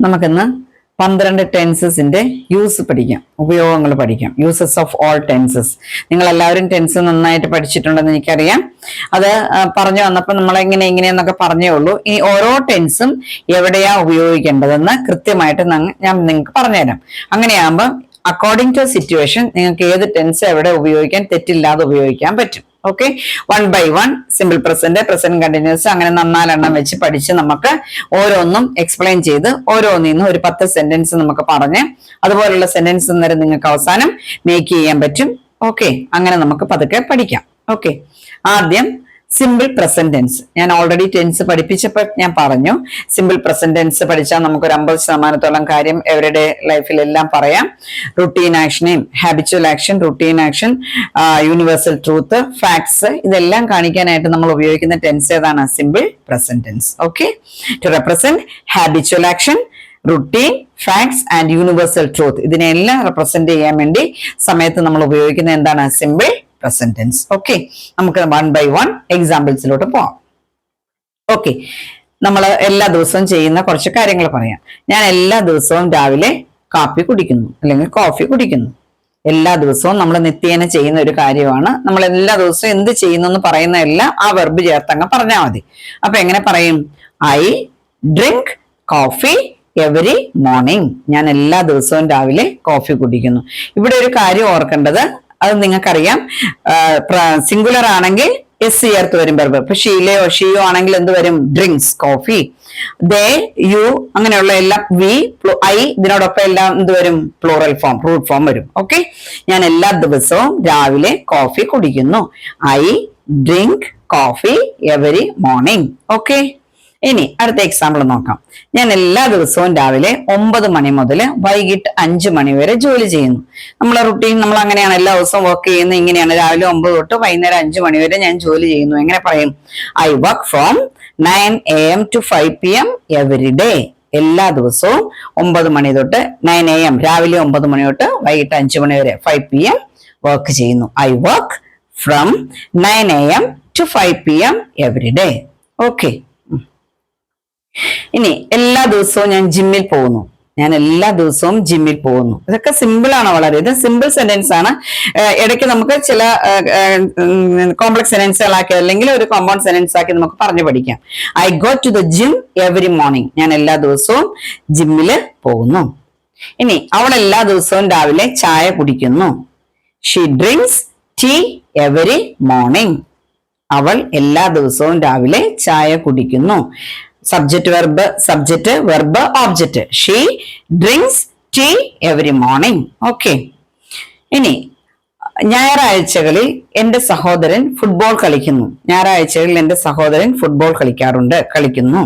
നമുക്കിന്ന് 12 ടെൻസസിന്റെ യൂസ് പഠിക്കാം, ഉപയോഗങ്ങൾ പഠിക്കാം. Uses of all tenses. നിങ്ങൾ എല്ലാവരും ടെൻസ് നന്നായിട്ട് പഠിച്ചിട്ടുണ്ടെന്ന് എനിക്കറിയാം. അത് പറഞ്ഞു വന്നപ്പോൾ നമ്മൾ ഇങ്ങനെയെന്നൊക്കെ പറഞ്ഞേ ഉള്ളൂ. ഈ ഓരോ ടെൻസും എവിടെയാ ഉപയോഗിക്കേണ്ടതെന്ന് കൃത്യമായിട്ട് ഞാൻ നിങ്ങൾക്ക് പറഞ്ഞുതരാം. അങ്ങനെയാകുമ്പോൾ അക്കോർഡിംഗ് ടു സിറ്റുവേഷൻ നിങ്ങൾക്ക് ഏത് ടെൻസ് എവിടെ ഉപയോഗിക്കാൻ തെറ്റില്ലാതെ ഉപയോഗിക്കാൻ പറ്റും. Okay, 1 by 1 simple present, present continuous, അങ്ങനെ 4 വെച്ച് പഠിച്ച് നമുക്ക് ഓരോന്നും എക്സ്പ്ലെയിൻ ചെയ്ത് ഓരോന്നിന്നും ഒരു 10 സെന്റൻസ് നമുക്ക് പറഞ്ഞ് അതുപോലുള്ള സെന്റൻസ് നേരം നിങ്ങൾക്ക് അവസാനം മേക്ക് ചെയ്യാൻ പറ്റും. ഓക്കെ, അങ്ങനെ നമുക്ക് പതുക്കെ പഠിക്കാം. ഓക്കെ, ആദ്യം സിമ്പിൾ പ്രസന്റ് ടെൻസ്. ഞാൻ ഓൾറെഡി ടെൻസ് പഠിപ്പിച്ചപ്പോൾ ഞാൻ പറഞ്ഞു, സിമ്പിൾ പ്രസന്റ് ടെൻസ് പഠിച്ചാൽ നമുക്കൊരു 50% കാര്യം എവരിഡേ ലൈഫിലെല്ലാം പറയാം. റുട്ടീൻ ആക്ഷനെയും habitual action, routine action, universal truth, facts, ഇതെല്ലാം കാണിക്കാനായിട്ട് നമ്മൾ ഉപയോഗിക്കുന്ന ടെൻസ് ഏതാണ്? Simple present tense. Okay, to represent habitual action, routine, facts and universal truth, ഇതിനെല്ലാം റെപ്രസെന്റ് ചെയ്യാൻ വേണ്ടി സമയത്ത് നമ്മൾ ഉപയോഗിക്കുന്ന എന്താണ്? Simple present tense. ഓക്കെ, നമുക്ക് 1 by 1 എക്സാമ്പിൾസിലോട്ട് പോവാം. ഓക്കെ, നമ്മൾ എല്ലാ ദിവസവും ചെയ്യുന്ന കുറച്ച് കാര്യങ്ങൾ പറയാം. ഞാൻ എല്ലാ ദിവസവും രാവിലെ കാപ്പി കുടിക്കുന്നു അല്ലെങ്കിൽ കോഫി കുടിക്കുന്നു. എല്ലാ ദിവസവും നമ്മൾ നിത്യേന ചെയ്യുന്ന ഒരു കാര്യമാണ്. നമ്മൾ എല്ലാ ദിവസവും എന്ത് ചെയ്യുന്നു എന്ന് പറയുന്നതെല്ലാം ആ വെർബ് ചേർത്തങ്ങ് പറഞ്ഞാൽ മതി. അപ്പൊ എങ്ങനെ പറയും? I drink coffee every morning. ഞാൻ എല്ലാ ദിവസവും രാവിലെ കോഫി കുടിക്കുന്നു. ഇവിടെ ഒരു കാര്യം ഓർക്കേണ്ടത്, അത് നിങ്ങൾക്കറിയാം, സിംഗുലർ ആണെങ്കിൽ എസ് ചേർത്ത് വരും വെർബ്. ഇപ്പൊ ഷീലയോ ഷീയോ ആണെങ്കിൽ എന്ത് വരും? Drinks coffee. ദേ, യു, അങ്ങനെയുള്ള എല്ലാം, വി, ഐ, ഇതിനോടൊപ്പം എല്ലാം എന്ത് വരും? പ്ലൂറൽ ഫോം, റൂട്ട് ഫോം വരും. ഓക്കെ, ഞാൻ എല്ലാ ദിവസവും രാവിലെ കോഫി കുടിക്കുന്നു. I drink coffee every morning. Okay, ഇനി അടുത്ത എക്സാമ്പിൾ നോക്കാം. ഞാൻ എല്ലാ ദിവസവും രാവിലെ 9 മണി മുതൽ വൈകിട്ട് 5 മണി വരെ ജോലി ചെയ്യുന്നു. നമ്മളെ റുട്ടീൻ നമ്മൾ അങ്ങനെയാണ്, എല്ലാ ദിവസവും വർക്ക് ചെയ്യുന്നത് ഇങ്ങനെയാണ്. രാവിലെ 9 തൊട്ട് വൈകുന്നേരം 5 മണി വരെ ഞാൻ ജോലി ചെയ്യുന്നു. എങ്ങനെ പറയും? I work from 9 AM to 5 PM every day. എല്ലാ ദിവസവും 9 മണി തൊട്ട് 9 AM, രാവിലെ 9 മണി തൊട്ട് വൈകിട്ട് 5 മണി വരെ 5 PM വർക്ക് ചെയ്യുന്നു. I work from 9 AM to 5 PM every day. Okay, ഇനി എല്ലാ ദിവസവും ഞാൻ ജിമ്മിൽ പോകുന്നു. ഞാൻ എല്ലാ ദിവസവും ജിമ്മിൽ പോകുന്നു. ഇതൊക്കെ സിമ്പിൾ ആണ്, വളരെ. ഇത് സിമ്പിൾ സെന്റൻസ് ആണ്. ഇടയ്ക്ക് നമുക്ക് ചില കോംപ്ലക്സ് സെന്റൻസുകളാക്കി അല്ലെങ്കിൽ ഒരു കോമ്പൗണ്ട് സെന്റൻസ് ആക്കി നമുക്ക് പറഞ്ഞു പഠിക്കാം. I go to the gym every morning. ഞാൻ എല്ലാ ദിവസവും ജിമ്മില് പോകുന്നു. ഇനി അവൾ എല്ലാ ദിവസവും രാവിലെ ചായ കുടിക്കുന്നു. She drinks tea every morning. അവൾ എല്ലാ ദിവസവും രാവിലെ ചായ കുടിക്കുന്നു. Subject verb, subject verb object. She drinks tea every morning. Okay, ഇനി ഞായറാഴ്ചകളിൽ എന്റെ സഹോദരൻ ഫുട്ബോൾ കളിക്കുന്നു. ഞായറാഴ്ചകളിൽ എന്റെ സഹോദരൻ ഫുട്ബോൾ കളിക്കുന്നു.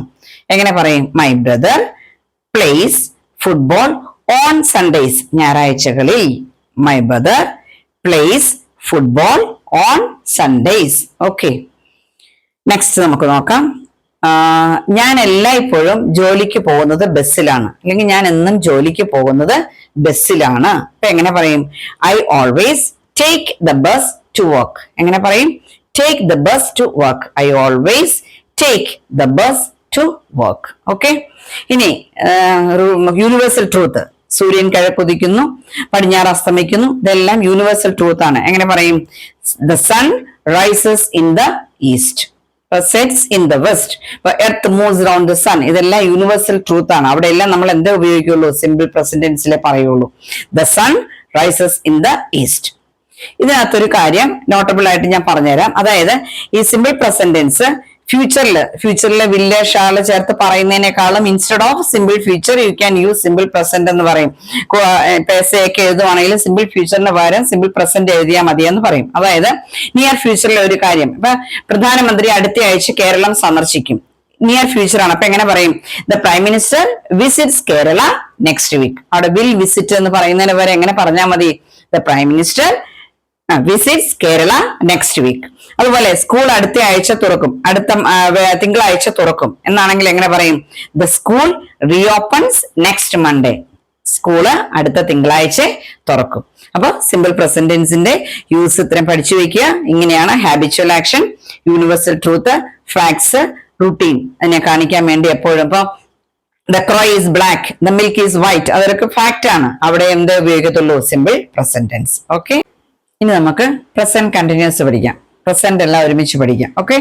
എങ്ങനെ പറയും? My brother plays football on Sundays. ഞായറാഴ്ചകളിൽ my brother plays football on Sundays. Okay, next നമുക്ക് നോക്കാം. ഞാൻ എല്ലായ്പ്പോഴും ജോലിക്ക് പോകുന്നത് ബസ്സിലാണ്, അല്ലെങ്കിൽ ഞാൻ എന്നും ജോലിക്ക് പോകുന്നത് ബസ്സിലാണ്. അപ്പൊ എങ്ങനെ പറയും? I always take the bus to work. എങ്ങനെ പറയും? Take the bus to work. I always take the bus to work. Okay, ഇനി യൂണിവേഴ്സൽ ട്രൂത്ത്. സൂര്യൻ കിഴക്കുദിക്കുന്നു, പടിഞ്ഞാറ് അസ്തമിക്കുന്നു. ഇതെല്ലാം യൂണിവേഴ്സൽ ട്രൂത്ത് ആണ്. എങ്ങനെ പറയും? The sun rises in the east, sets in the west, earth moves round the sun. ഇതെല്ലാം universal truth ആണ്. അവിടെ എല്ലാം നമ്മൾ എന്തേ ഉപയോഗിക്കുള്ളൂ? സിമ്പിൾ പ്രസന്റ് ടെൻസിലെ പറയുള്ളൂ. The sun rises in the east. ഇതിനകത്തൊരു കാര്യം നോട്ടബിൾ ആയിട്ട് ഞാൻ പറഞ്ഞുതരാം. അതായത് ഈ simple present tense ഫ്യൂച്ചറിലെ will shall ചേർത്ത് പറയുന്നതിനേക്കാളും instead of simple future you can use simple present എന്ന് പറയും. പേസയൊക്കെ എഴുതുവാണെങ്കിലും സിമ്പിൾ ഫ്യൂച്ചറിന് പകരം സിമ്പിൾ പ്രസന്റ് എഴുതിയാൽ മതിയെന്ന് പറയും. അതായത് നിയർ ഫ്യൂച്ചറിലെ ഒരു കാര്യം. ഇപ്പൊ പ്രധാനമന്ത്രി അടുത്ത ആഴ്ച കേരളം സന്ദർശിക്കും. നിയർ ഫ്യൂച്ചർ ആണ്. അപ്പൊ എങ്ങനെ പറയും? The prime minister visits Kerala next week. അവിടെ വിൽ വിസിറ്റ് എന്ന് പറയുന്നതിന് വരെ എങ്ങനെ പറഞ്ഞാൽ മതി? The prime minister visits Kerala next week. അതുപോലെ സ്കൂൾ അടുത്ത ആഴ്ച തുറക്കും, അടുത്ത തിങ്കളാഴ്ച തുറക്കും എന്നാണെങ്കിൽ എങ്ങനെ പറയും? The school reopens next Monday. School അടുത്ത തിങ്കളാഴ്ച തുറക്കും. അപ്പൊ സിമ്പിൾ പ്രസന്റ് ടെൻസിന്റെ യൂസ് ഇത്രയും പഠിച്ചു വെക്കുക. ഇങ്ങനെയാണ് habitual action, universal truth, facts, routine. അതിനെ കാണിക്കാൻ വേണ്ടി എപ്പോഴും ഇപ്പൊ the crow is black, the milk is white, അതൊക്കെ ഫാക്റ്റ് ആണ്. അവിടെ എന്ത് ഉപയോഗിക്കത്തുള്ളൂ? Simple present tense. ഓക്കെ, ഇനി നമുക്ക് പ്രസന്റ് കണ്ടിന്യൂസ് പഠിക്കാം. പ്രസന്റ് എല്ലാം ഒരുമിച്ച് പഠിക്കാം. Okay,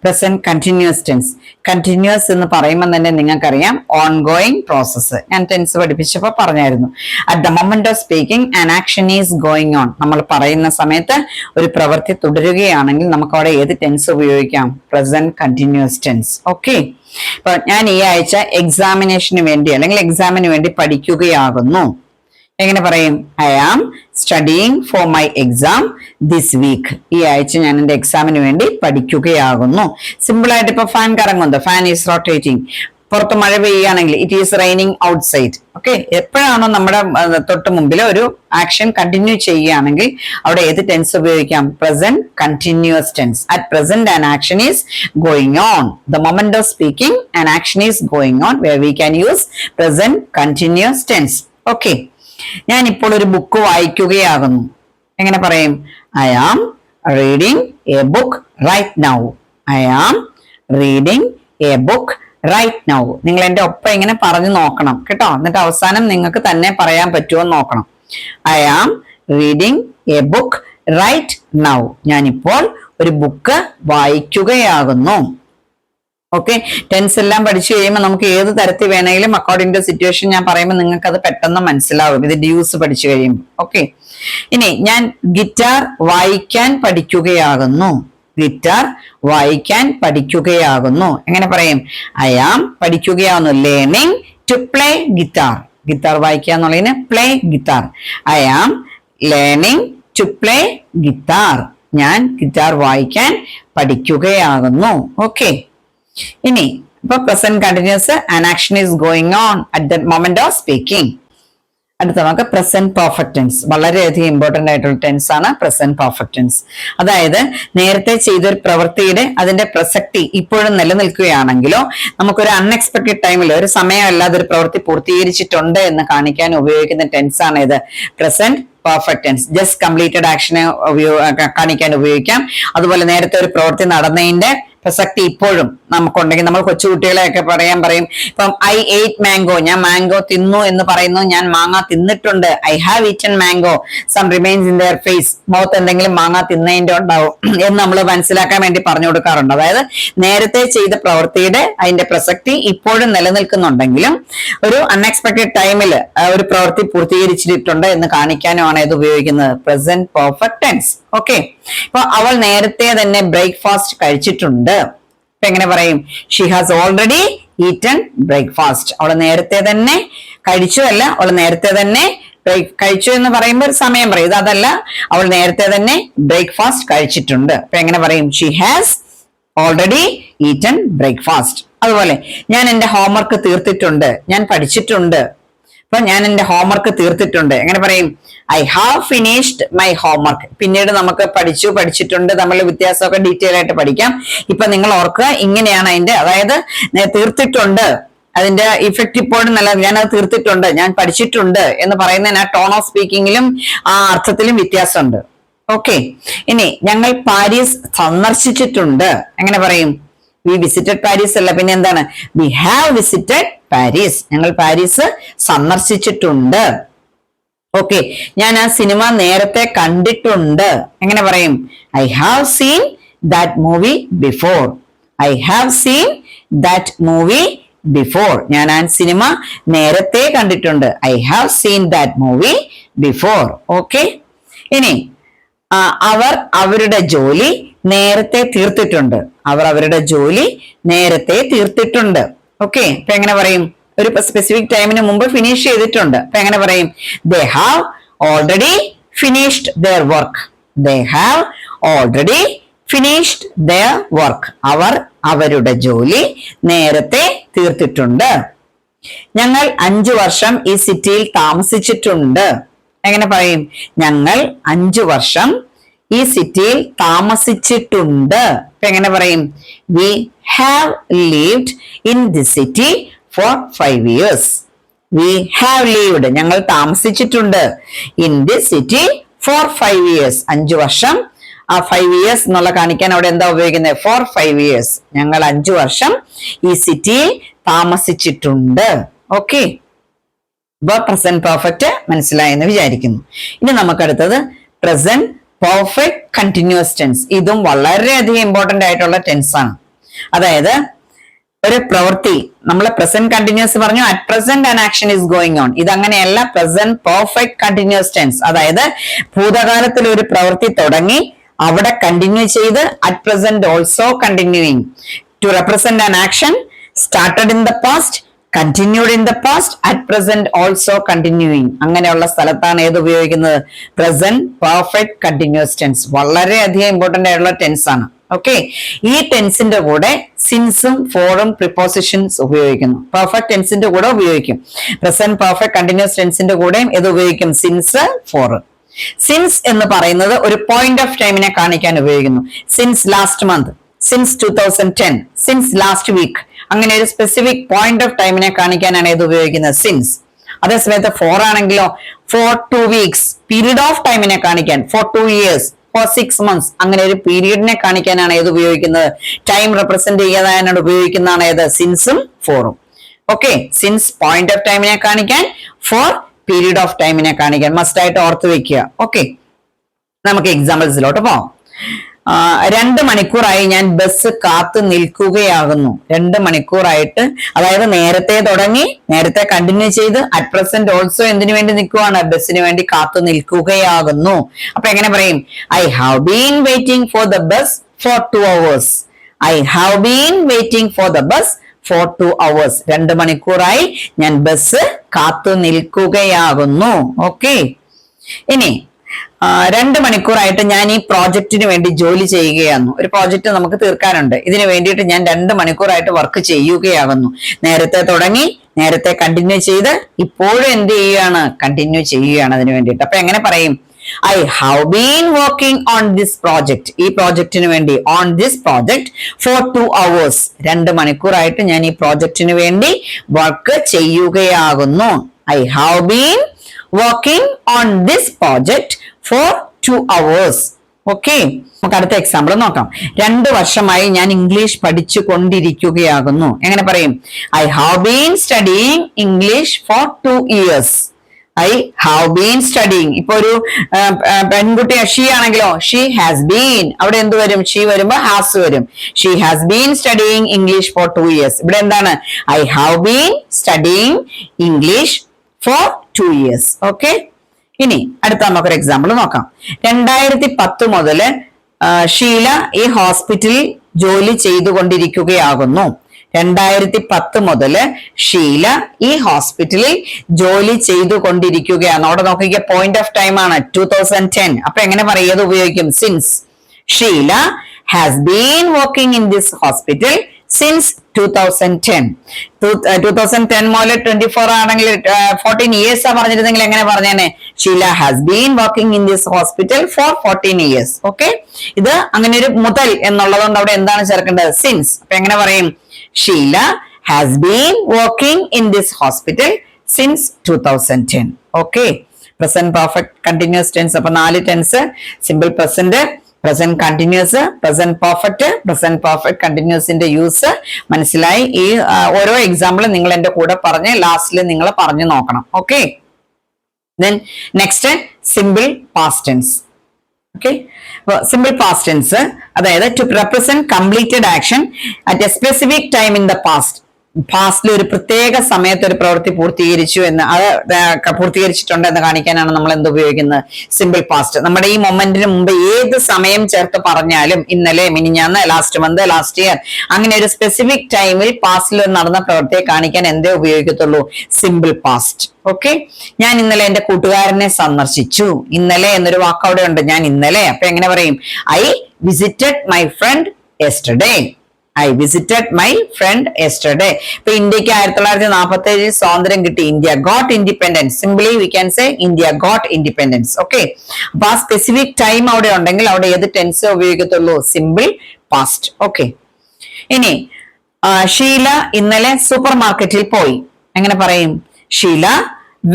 present continuous tense. Continuous എന്ന് പറയുമ്പോൾ തന്നെ നിങ്ങൾക്കറിയാം ഓൺ ഗോയിങ് പ്രോസസ്സ്. ഞാൻ ടെൻസ് പഠിപ്പിച്ചപ്പോൾ പറഞ്ഞായിരുന്നു. At the moment of speaking an action is going on. നമ്മൾ പറയുന്ന സമയത്ത് ഒരു പ്രവൃത്തി തുടരുകയാണെങ്കിൽ നമുക്ക് അവിടെ ഏത് ടെൻസ് ഉപയോഗിക്കാം? Present continuous tense. ഓക്കെ, ഇപ്പൊ ഞാൻ ഈ ആഴ്ച എക്സാമിനേഷന് വേണ്ടി അല്ലെങ്കിൽ എക്സാമിന് വേണ്ടി പഠിക്കുകയാകുന്നു. എങ്ങനെ പറയും? I am studying for my exam this week. ഈ ആഴ്ച ഞാൻ എന്റെ എക്സാമിന് വേണ്ടി പഠിക്കുകയാകുന്നു. സിമ്പിൾ ആയിട്ട് ഇപ്പൊ ഫാൻ കറങ്ങുന്നത്, ഫാൻ ഈസ് റൊട്ടേറ്റിംഗ്. പുറത്ത് മഴ പെയ്യുകയാണെങ്കിൽ it is raining outside. Okay, എപ്പോഴാണോ നമ്മുടെ തൊട്ട് മുമ്പിൽ ഒരു ആക്ഷൻ കണ്ടിന്യൂ ചെയ്യുകയാണെങ്കിൽ അവിടെ ഏത് ടെൻസ് ഉപയോഗിക്കാം? Present continuous tense. At present an action is going on. The moment of speaking an action is going on where we can use present continuous tense. Okay, ഞാൻ ഇപ്പോൾ ഒരു ബുക്ക് വായിക്കുകയാകുന്നു. എങ്ങനെ പറയും? I am reading a book right now. I am reading a book right now. നിങ്ങൾ എന്റെ ഒപ്പം ഇങ്ങനെ പറഞ്ഞു നോക്കണം കേട്ടോ. എന്നിട്ട് അവസാനം നിങ്ങൾക്ക് തന്നെ പറയാൻ പറ്റുമോ നോക്കണം. I am reading a book right now. ഞാനിപ്പോൾ ഒരു ബുക്ക് വായിക്കുകയാകുന്നു. ഓക്കെ, ടെൻസ് എല്ലാം പഠിച്ചു കഴിയുമ്പോൾ നമുക്ക് ഏത് തരത്തിൽ വേണമെങ്കിലും അക്കോർഡിംഗ് ടു സിറ്റുവേഷൻ ഞാൻ പറയുമ്പോൾ നിങ്ങൾക്ക് അത് പെട്ടെന്ന് മനസ്സിലാവും ഇതിന്റെ യൂസ് പഠിച്ചു കഴിയുമ്പോൾ. ഓക്കെ, ഇനി ഞാൻ ഗിറ്റാർ വായിക്കാൻ പഠിക്കുകയാകുന്നു. ഗിറ്റാർ വായിക്കാൻ പഠിക്കുകയാകുന്നു. എങ്ങനെ പറയും? ഐ ആം പഠിക്കുകയാകുന്നു learning to play guitar. Guitar വായിക്കുക എന്നുള്ളതിന് play guitar. I am learning to play guitar. ഞാൻ ഗിറ്റാർ വായിക്കാൻ പഠിക്കുകയാകുന്നു. ഓക്കെ, ഇനി ഇപ്പൊ present continuous an action is going on at the moment of speaking. അടുത്ത നമുക്ക് പ്രസന്റ് പെർഫെക്റ്റ് ടെൻസ്. വളരെയധികം ഇമ്പോർട്ടന്റ് ആയിട്ടുള്ള ടെൻസ് ആണ് പ്രസന്റ് പെർഫെക്റ്റ് ടെൻസ്. അതായത് നേരത്തെ ചെയ്തൊരു പ്രവൃത്തിയുടെ അതിന്റെ പ്രസക്തി ഇപ്പോഴും നിലനിൽക്കുകയാണെങ്കിലോ നമുക്കൊരു അൺഎക്സ്പെക്ടഡ് ടൈമിൽ ഒരു സമയമല്ലാതെ ഒരു പ്രവൃത്തി പൂർത്തീകരിച്ചിട്ടുണ്ട് എന്ന് കാണിക്കാൻ ഉപയോഗിക്കുന്ന ടെൻസ് ആണ് ഇത് present perfect tense. Just completed ആക്ഷനെ കാണിക്കാൻ ഉപയോഗിക്കാം. അതുപോലെ നേരത്തെ ഒരു പ്രവൃത്തി നടന്നതിന്റെ പ്രസക്തി ഇപ്പോഴും നമുക്കുണ്ടെങ്കിൽ നമ്മൾ കൊച്ചുകുട്ടികളെയൊക്കെ പറയും ഇപ്പം ഐ എയ്റ്റ് മാംഗോ, ഞാൻ മാംഗോ തിന്നു എന്ന് പറയുന്നു. ഞാൻ മാങ്ങ തിന്നിട്ടുണ്ട്. I have eaten mango, some remains in their face. മുഖത്ത് എന്തെങ്കിലും മാങ്ങ തിന്നതിന്റെ ഉണ്ടാവും എന്ന് നമ്മൾ മനസ്സിലാക്കാൻ വേണ്ടി പറഞ്ഞു കൊടുക്കാറുണ്ട്. അതായത് നേരത്തെ ചെയ്ത പ്രവൃത്തിയുടെ അതിന്റെ പ്രസക്തി ഇപ്പോഴും നിലനിൽക്കുന്നുണ്ടെങ്കിലും ഒരു അൺഎക്സ്പെക്ടഡ് ടൈമിൽ ഒരു പ്രവൃത്തി പൂർത്തീകരിച്ചിട്ടുണ്ട് എന്ന് കാണിക്കാനുമാണ് ഇത് ഉപയോഗിക്കുന്നത് പ്രസന്റ് പെർഫെക്റ്റ് ടെൻസ്. ഓക്കെ, ഇപ്പൊ അവൾ നേരത്തെ തന്നെ ബ്രേക്ക്ഫാസ്റ്റ് കഴിച്ചിട്ടുണ്ട്. ഇപ്പൊ എങ്ങനെ പറയും? She has already eaten breakfast. അവൾ നേരത്തെ തന്നെ കഴിച്ചു അല്ല, അവൾ നേരത്തെ തന്നെ കഴിച്ചു എന്ന് പറയുമ്പോൾ ഒരു സമയം പറയും. ഇത് അതല്ല, അവൾ നേരത്തെ തന്നെ ബ്രേക്ക്ഫാസ്റ്റ് കഴിച്ചിട്ടുണ്ട്. അപ്പൊ എങ്ങനെ പറയും? She has already eaten breakfast. അതുപോലെ ഞാൻ എന്റെ ഹോംവർക്ക് തീർത്തിട്ടുണ്ട്, ഞാൻ പഠിച്ചിട്ടുണ്ട്. അപ്പൊ ഞാൻ എന്റെ ഹോംവർക്ക് തീർത്തിട്ടുണ്ട്. എങ്ങനെ പറയും? I have finished my homework. പിന്നീട് നമുക്ക് പഠിച്ചിട്ടുണ്ട് തമ്മിൽ വ്യത്യാസമൊക്കെ ഡീറ്റെയിൽ ആയിട്ട് പഠിക്കാം. ഇപ്പൊ നിങ്ങൾ ഓർക്കുക, ഇങ്ങനെയാണ് അതിന്റെ, അതായത് തീർത്തിട്ടുണ്ട് അതിന്റെ ഇഫക്റ്റ് ഇപ്പോഴും നല്ല, ഞാനത് തീർത്തിട്ടുണ്ട്, ഞാൻ പഠിച്ചിട്ടുണ്ട് എന്ന് പറയുന്നതിന് ആ ടോൺ ഓഫ് സ്പീക്കിങ്ങിലും ആ അർത്ഥത്തിലും വ്യത്യാസമുണ്ട്. ഓക്കെ, ഇനി ഞങ്ങൾ പാരീസ് സന്ദർശിച്ചിട്ടുണ്ട്. എങ്ങനെ പറയും? വി വിസിറ്റഡ് പാരീസ് അല്ല, പിന്നെ എന്താണ്? We have visited Paris. ഞങ്ങൾ പാരീസ് സന്ദർശിച്ചിട്ടുണ്ട്. ഓക്കെ, ഞാൻ ആ സിനിമ നേരത്തെ കണ്ടിട്ടുണ്ട്. എങ്ങനെ പറയും? I have seen that movie before. I have seen that movie before. ഞാൻ ആ സിനിമ നേരത്തെ കണ്ടിട്ടുണ്ട്. I have seen that movie before. Okay, ഇനി അവർ അവരുടെ ജോലി നേരത്തെ തീർത്തിട്ടുണ്ട്. അവർ അവരുടെ ജോലി നേരത്തെ തീർത്തിട്ടുണ്ട്. ഓക്കെ, ഇപ്പൊ എങ്ങനെ പറയും? ഒരു സ്പെസിഫിക് ടൈമിന് മുമ്പ് ഫിനിഷ് ചെയ്തിട്ടുണ്ട്. അപ്പൊ എങ്ങനെ പറയും? They have already finished their work. They have already finished their work. അവർ അവരുടെ ജോലി നേരത്തെ തീർത്തിട്ടുണ്ട്. ഞങ്ങൾ 5 വർഷം ഈ സിറ്റിയിൽ താമസിച്ചിട്ടുണ്ട്. എങ്ങനെ പറയും? ഞങ്ങൾ 5 വർഷം ഈ സിറ്റിയിൽ താമസിച്ചിട്ടുണ്ട്. അപ്പൊ എങ്ങനെ പറയും? We have lived in this city for 5 years. We have lived, ഞങ്ങൾ താമസിച്ചിട്ടുണ്ട് in this city for 5 years. 5 വർഷം. ആ 5 years എന്നുള്ള കാണിക്കാൻ അവിടെ എന്താ ഉപയോഗിക്കുന്നത്? for 5 years. ഞങ്ങൾ 5 വർഷം ഈ സിറ്റിയിൽ താമസിച്ചിട്ടുണ്ട്. ഓക്കെ, ഇപ്പൊ പ്രസന്റ് പെർഫെക്റ്റ് മനസ്സിലായെന്ന് വിചാരിക്കുന്നു. ഇനി നമുക്ക് അടുത്തത് പ്രസന്റ് പെർഫെക്റ്റ് കണ്ടിന്യൂസ് ടെൻസ്. ഇതും വളരെയധികം ഇമ്പോർട്ടന്റ് ആയിട്ടുള്ള ടെൻസ് ആണ്. അതായത് ഒരു പ്രവൃത്തി നമ്മൾ പ്രസന്റ് കണ്ടിന്യൂസ് പറഞ്ഞു, at present an action is going on. ഇതങ്ങനെയല്ല, പ്രസന്റ് പെർഫെക്റ്റ് കണ്ടിന്യൂസ് ടെൻസ്. അതായത് ഭൂതകാലത്തിൽ ഒരു പ്രവൃത്തി തുടങ്ങി അവിടെ കണ്ടിന്യൂ ചെയ്ത് at present also continuing. To represent an action started in the past, continued in the past, at present also continuing. അങ്ങനെയുള്ള സ്ഥലത്താണ് ഏത് ഉപയോഗിക്കുന്നത്? Present perfect continuous tense. വളരെയധികം ഇമ്പോർട്ടന്റ് ആയിട്ടുള്ള ടെൻസ് ആണ്. ഓക്കെ, ഈ ടെൻസിന്റെ കൂടെ സിൻസും ഫോറും പ്രിപ്പോസിഷൻസ് ഉപയോഗിക്കുന്നു. പെർഫെക്റ്റ് ടെൻസിന്റെ കൂടെ ഉപയോഗിക്കും. പ്രസന്റ് പെർഫെക്റ്റ് കണ്ടിന്യൂസ് ടെൻസിന്റെ കൂടെയും ഇത് ഉപയോഗിക്കും, സിൻസ് ഫോർ. സിൻസ് എന്ന് പറയുന്നത് ഒരു പോയിന്റ് ഓഫ് ടൈമിനെ കാണിക്കാൻ ഉപയോഗിക്കുന്നു. Since last month, since 2010, since last week. അങ്ങനെ ഒരു സ്പെസിഫിക് പോയിന്റ് ഓഫ് ടൈമിനെ കാണിക്കാനാണ് ഇത് ഉപയോഗിക്കുന്നത്, സിൻസ്. അതേസമയത്ത് ഫോർ ആണെങ്കിലോ, ഫോർ 2 weeks, പീരീഡ് ഓഫ് ടൈമിനെ കാണിക്കാൻ. ഫോർ 2 years, ഫോർ 6 months, അങ്ങനെ ഒരു പീരീഡിനെ കാണിക്കാനാണ് ഏത് ഉപയോഗിക്കുന്നത്? ടൈം റെപ്രസെന്റ് ചെയ്യാനാണ് ഉപയോഗിക്കുന്നതാണ് ഏത്? സിൻസും ഫോറും. ഓക്കെ, സിൻസ് പോയിന്റ് ഓഫ് ടൈമിനെ കാണിക്കാൻ, ഫോർ പീരീഡ് ഓഫ് ടൈമിനെ കാണിക്കാൻ. മസ്റ്റ് ആയിട്ട് ഓർത്ത് വെക്കുക. ഓക്കെ, നമുക്ക് എക്സാമ്പിൾസിലോട്ട് പോവാം. 2 മണിക്കൂറായി ഞാൻ ബസ് കാത്തു നിൽക്കുകയാകുന്നു. 2 മണിക്കൂറായിട്ട്, അതായത് നേരത്തെ തുടങ്ങി നേരത്തെ കണ്ടിന്യൂ ചെയ്ത് അറ്റ് പ്രസന്റ് ഓൾസോ എന്തിനു വേണ്ടി നിൽക്കുവാണ്? ബസ്സിന് വേണ്ടി കാത്തു നിൽക്കുകയാകുന്നു. അപ്പൊ എങ്ങനെ പറയും? I have been waiting for the bus for 2 hours. I have been waiting for the bus for 2 hours. 2 മണിക്കൂറായി ഞാൻ ബസ് കാത്തു നിൽക്കുകയാകുന്നു. ഓക്കെ, ഇനി 2 മണിക്കൂറായിട്ട് ഞാൻ ഈ പ്രോജക്റ്റിന് വേണ്ടി ജോലി ചെയ്യുകയാകുന്നു. ഒരു പ്രോജക്റ്റ് നമുക്ക് തീർക്കാനുണ്ട്. ഇതിനു വേണ്ടിയിട്ട് ഞാൻ 2 മണിക്കൂറായിട്ട് വർക്ക് ചെയ്യുകയാകുന്നു. നേരത്തെ തുടങ്ങി നേരത്തെ കണ്ടിന്യൂ ചെയ്ത് ഇപ്പോഴും എന്ത് ചെയ്യുകയാണ്? കണ്ടിന്യൂ ചെയ്യുകയാണ് അതിനു വേണ്ടിയിട്ട്. അപ്പൊ എങ്ങനെ പറയും? I have been working on this project. ഈ പ്രോജക്റ്റിന് വേണ്ടി, on this project for 2 hours. 2 മണിക്കൂറായിട്ട് ഞാൻ ഈ പ്രോജക്റ്റിന് വേണ്ടി വർക്ക് ചെയ്യുകയാകുന്നു. I have been working on this project for 2 hours. Okay, നമുക്ക് അടുത്ത എക്സാമ്പിൾ നോക്കാം. 2 വർഷമായി ഞാൻ ഇംഗ്ലീഷ് പഠിച്ചു കൊണ്ടിരിക്കുകയാകുന്നു. എങ്ങനെ പറയും? I have been studying English for 2 years. I have been studying. ഇപ്പൊ ഒരു പെൺകുട്ടി ഷീ ആണെങ്കിലോ, ഷീ ഹാസ് ബീൻ. അവിടെ എന്ത് വരും? ഷീ വരുമ്പോ ഹാസ് വരും. She has been studying English for 2 years. ഇവിടെ എന്താണ്? I have been studying English for 2 years. Okay, ഇനി അടുത്ത നമുക്കൊരു എക്സാമ്പിൾ നോക്കാം. 2010 മുതൽ ഷീല ഈ ഹോസ്പിറ്റലിൽ ജോലി ചെയ്തുകൊണ്ടിരിക്കുകയാകുന്നു. 2010 മുതൽ ഷീല ഈ ഹോസ്പിറ്റലിൽ ജോലി ചെയ്തുകൊണ്ടിരിക്കുകയാണ്. അവിടെ നോക്കിയ പോയിന്റ് ഓഫ് ടൈം ആണ് 2010. അപ്പൊ എങ്ങനെ പറയുന്നത് ഉപയോഗിക്കും? Since. Sheela has been working in this hospital since 2010. 2010 മുതൽ 24 ആണെങ്കിൽ 14 years ആ പറഞ്ഞിരുന്നെങ്കിൽ എങ്ങനെ പറഞ്ഞേനെ? Sheela has been working in this hospital for 14 years. Okay, ഇത് അങ്ങനെ ഒരു മുതൽ എന്നുള്ളത് കൊണ്ട് അവിടെ എന്താണ് ചേർക്കേണ്ടത്? സിൻസ്. അപ്പൊ എങ്ങനെ പറയും? Sheela has been working in this hospital since 2010. Okay, present perfect continuous tense. അപ്പൊ 4 tense: simple present, present continuous, present perfect, present perfect കണ്ടിന്യൂസിന്റെ യൂസ് മനസ്സിലായി. ഈ ഓരോ എക്സാമ്പിൾ നിങ്ങൾ എന്റെ കൂടെ പറഞ്ഞ് ലാസ്റ്റിൽ നിങ്ങൾ പറഞ്ഞു നോക്കണം. Okay, then next simple past tense. Okay, simple past tense അതായത് to represent completed action at a specific time in the past. പാസ്റ്റിൽ ഒരു പ്രത്യേക സമയത്ത് ഒരു പ്രവൃത്തി പൂർത്തീകരിച്ചു എന്ന്, അത് പൂർത്തീകരിച്ചിട്ടുണ്ട് എന്ന് കാണിക്കാനാണ് നമ്മൾ എന്ത് ഉപയോഗിക്കുന്നത്? Simple past. നമ്മുടെ ഈ മൊമെന്റിന് മുമ്പ് ഏത് സമയം ചേർത്ത് പറഞ്ഞാലും, ഇന്നലെ, മിനിഞ്ഞാന്ന്, ലാസ്റ്റ് മന്ത്, ലാസ്റ്റ് ഇയർ, അങ്ങനെ ഒരു സ്പെസിഫിക് ടൈമിൽ പാസ്റ്റിൽ നടന്ന പ്രവൃത്തിയെ കാണിക്കാൻ എന്തേ ഉപയോഗിക്കത്തുള്ളൂ? Simple past. ഓക്കെ, ഞാൻ ഇന്നലെ എന്റെ കൂട്ടുകാരനെ സന്ദർശിച്ചു. ഇന്നലെ എന്നൊരു വാക്ക് അവിടെ ഉണ്ട്, ഞാൻ ഇന്നലെ. അപ്പൊ എങ്ങനെ പറയും? I visited my friend yesterday. I visited my friend yesterday. ഇപ്പൊ ഇന്ത്യക്ക് 1947 സ്വാതന്ത്ര്യം കിട്ടി. India got independence. Simply we can say India got independence. Okay, അപ്പൊ ആ സ്പെസിഫിക് ടൈം അവിടെ ഉണ്ടെങ്കിൽ അവിടെ ഏത് ടെൻസ് ഉപയോഗിക്കത്തുള്ളൂ? Simple past. ഓക്കെ, ഇനി ഷീല ഇന്നലെ സൂപ്പർ മാർക്കറ്റിൽ പോയി. എങ്ങനെ പറയും? Sheela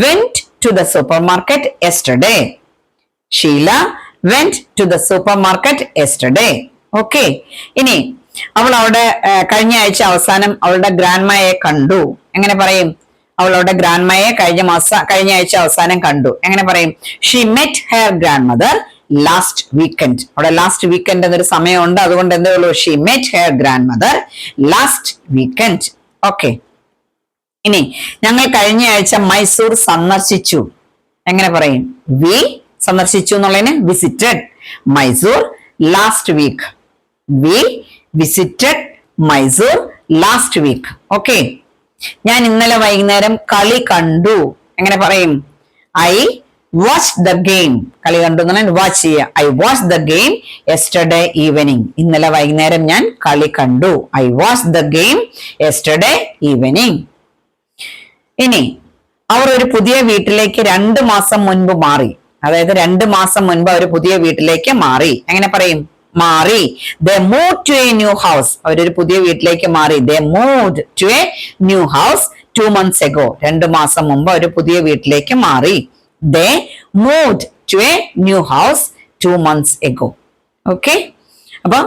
went to the super market yesterday. Sheela went to the super market yesterday. Okay, ഇനി അവൾ അവിടെ കഴിഞ്ഞ ആഴ്ച അവസാനം അവളുടെ ഗ്രാൻഡ്മയെ കണ്ടു. എങ്ങനെ പറയും? അവളുടെ ഗ്രാൻഡ്മയെ കഴിഞ്ഞ ആഴ്ച അവസാനം കണ്ടു. എങ്ങനെ പറയും? She met hair grand mother last weekend. അവിടെ ലാസ്റ്റ് വീക്കെൻഡ് എന്നൊരു സമയമുണ്ട്, അതുകൊണ്ട് എന്തേ ഉള്ളൂ? She met hair grand mother last weekend. Okay. ഇനി ഞങ്ങൾ കഴിഞ്ഞ ആഴ്ച മൈസൂർ സന്ദർശിച്ചു. എങ്ങനെ പറയും? വി സന്ദർശിച്ചു എന്നുള്ളതിന് visited Mysore last week. We visited Mysore last week. Okay. ഞാൻ ഇന്നലെ വൈകുന്നേരം കളി കണ്ടു. എങ്ങനെ പറയും? I watch the game. കളി കണ്ടു എന്നാൽ വാച്ച് ചെയ്യുക. I watch the game yesterday evening. ഇന്നലെ വൈകുന്നേരം ഞാൻ കളി കണ്ടു. I watch the game yesterday evening. ഇനി അവർ ഒരു പുതിയ വീട്ടിലേക്ക് 2 മാസം മുൻപ് മാറി. അതായത് 2 മാസം മുൻപ് അവർ പുതിയ വീട്ടിലേക്ക് മാറി. എങ്ങനെ പറയും? മാറി. They moved to a new house. അവരൊരു പുതിയ വീട്ടിലേക്ക് മാറി. They moved to a new house 2 months ago. 2 മാസം മുമ്പ് ഒരു പുതിയ വീട്ടിലേക്ക് മാറി. They moved to a new house 2 months ago. Okay. അപ്പൊ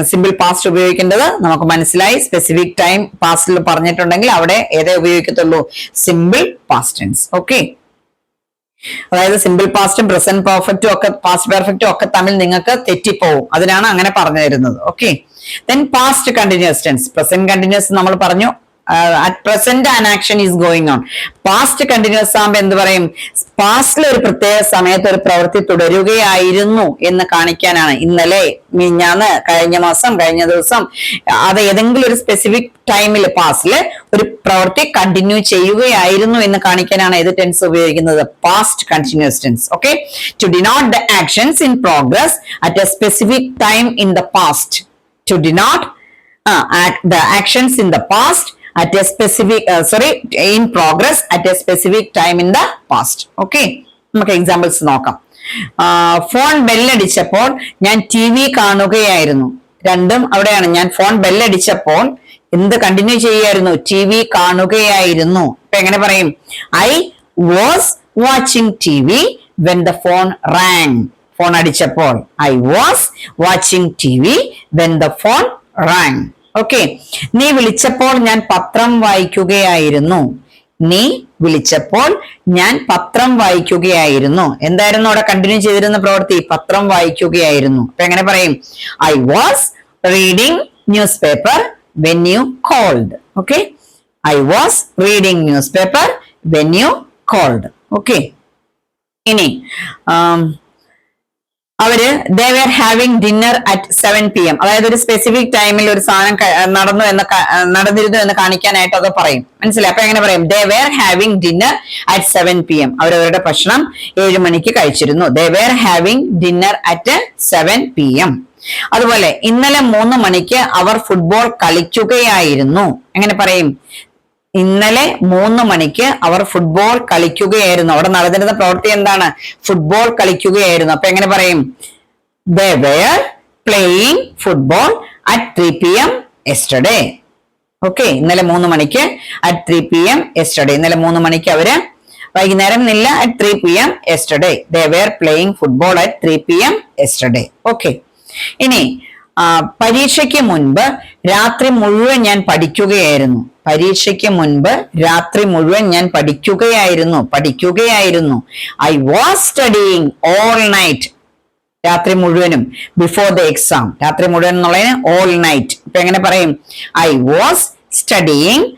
സിമ്പിൾ പാസ്റ്റ് ഉപയോഗിക്കേണ്ടത് നമുക്ക് മനസ്സിലായി. സ്പെസിഫിക് ടൈം പാസ്റ്റിൽ പറഞ്ഞിട്ടുണ്ടെങ്കിൽ അവിടെ ഏതേ ഉപയോഗിക്കത്തുള്ളൂ? Simple past tense. ഓക്കെ. അതായത് സിമ്പിൾ പാസ്റ്റും പ്രസന്റ് പെർഫെക്റ്റും ഒക്കെ പാസ്റ്റ് പെർഫെക്റ്റും ഒക്കെ തമ്മിൽ നിങ്ങൾക്ക് തെറ്റിപ്പോവും. അതിനാണ് അങ്ങനെ പറഞ്ഞു തരുന്നത്. Okay. Then past continuous tense. Present continuous നമ്മൾ പറഞ്ഞു. at present an action is going on. Past continuous ആകുമ്പോൾ എന്ത് പറയും? പാസ്റ്റിൽ ഒരു പ്രത്യേക സമയത്ത് ഒരു പ്രവൃത്തി തുടരുകയായിരുന്നു എന്ന് കാണിക്കാനാണ്. ഇന്നലെ, മിഞ്ഞാന്ന്, കഴിഞ്ഞ മാസം, കഴിഞ്ഞ ദിവസം, അത് ഏതെങ്കിലും ഒരു സ്പെസിഫിക് ടൈമിൽ പാസ്റ്റില് ഒരു പ്രവൃത്തി കണ്ടിന്യൂ ചെയ്യുകയായിരുന്നു എന്ന് കാണിക്കാനാണ് ഏത് ടെൻസ് ഉപയോഗിക്കുന്നത്? Past continuous tense. Okay. To denote the actions in progress at a specific time in the past. To denote the actions in the past at a specific in progress at a specific time in the past. Okay. നമുക്ക് examples നോക്കാം. Phone ബെല്ലടിച്ചപ്പോൾ ഞാൻ TV കാണുകയായിരുന്നു. രണ്ടും അവിടെയാണ്. ഞാൻ phone ബെല്ലടിച്ചപ്പോൾ എന്ത് continue ചെയ്യായിരുന്നു? TV കാണുകയായിരുന്നു. ഇപ്പൊ എങ്ങനെ പറയും? I was watching TV when the phone rang. Phone അടിച്ചപ്പോൾ I was watching TV when the phone rang. Okay. നീ വിളിച്ചപ്പോൾ ഞാൻ പത്രം വായിക്കുകയായിരുന്നു. നീ വിളിച്ചപ്പോൾ ഞാൻ പത്രം വായിക്കുകയായിരുന്നു. എന്തായിരുന്നു അവിടെ കണ്ടിന്യൂ ചെയ്തിരുന്ന പ്രവൃത്തി? പത്രം വായിക്കുകയായിരുന്നു. അപ്പൊ എങ്ങനെ പറയും? I was reading newspaper when you called. Okay. I was reading newspaper when you called. Okay. ഇനി അവര് they were having dinner at 7 PM. അതായത് ഒരു സ്പെസിഫിക് ടൈമിൽ ഒരു സാധനം നടന്നിരുന്നു എന്ന് കാണിക്കാനായിട്ട് അത് പറയും. മനസ്സിലായി? അപ്പൊ എങ്ങനെ പറയും? they were having dinner at 7 PM. അവരവരുടെ ഭക്ഷണം 7 മണിക്ക് കഴിച്ചിരുന്നു. they were having dinner at 7 PM. അതുപോലെ ഇന്നലെ 3 മണിക്ക് അവർ ഫുട്ബോൾ കളിക്കുകയായിരുന്നു. എങ്ങനെ പറയും? ഇന്നലെ 3 മണിക്ക് അവർ ഫുട്ബോൾ കളിക്കുകയായിരുന്നു. അവിടെ നടന്നിരുന്ന പ്രവൃത്തി എന്താണ്? ഫുട്ബോൾ കളിക്കുകയായിരുന്നു. അപ്പൊ എങ്ങനെ പറയും? They were playing football at 3 PM yesterday. Okay. ഇന്നലെ 3 മണിക്ക് at 3 PM yesterday. ഇന്നലെ 3 മണിക്ക് അവര് വൈകുന്നേരം ഇല്ല at 3 PM yesterday. They were playing football at 3 PM yesterday. Okay. ഇനി പരീക്ഷയ്ക്ക് മുൻപ് രാത്രി മുഴുവൻ ഞാൻ പഠിക്കുകയായിരുന്നു. പരീക്ഷയ്ക്ക് മുൻപ് രാത്രി മുഴുവൻ ഞാൻ പഠിക്കുകയായിരുന്നു. I was studying all night. രാത്രി മുഴുവനും. Before the exam. രാത്രി മുഴുവൻ എന്നുള്ളതിന് ഓൾ നൈറ്റ്. ഇപ്പൊ എങ്ങനെ പറയും? I was studying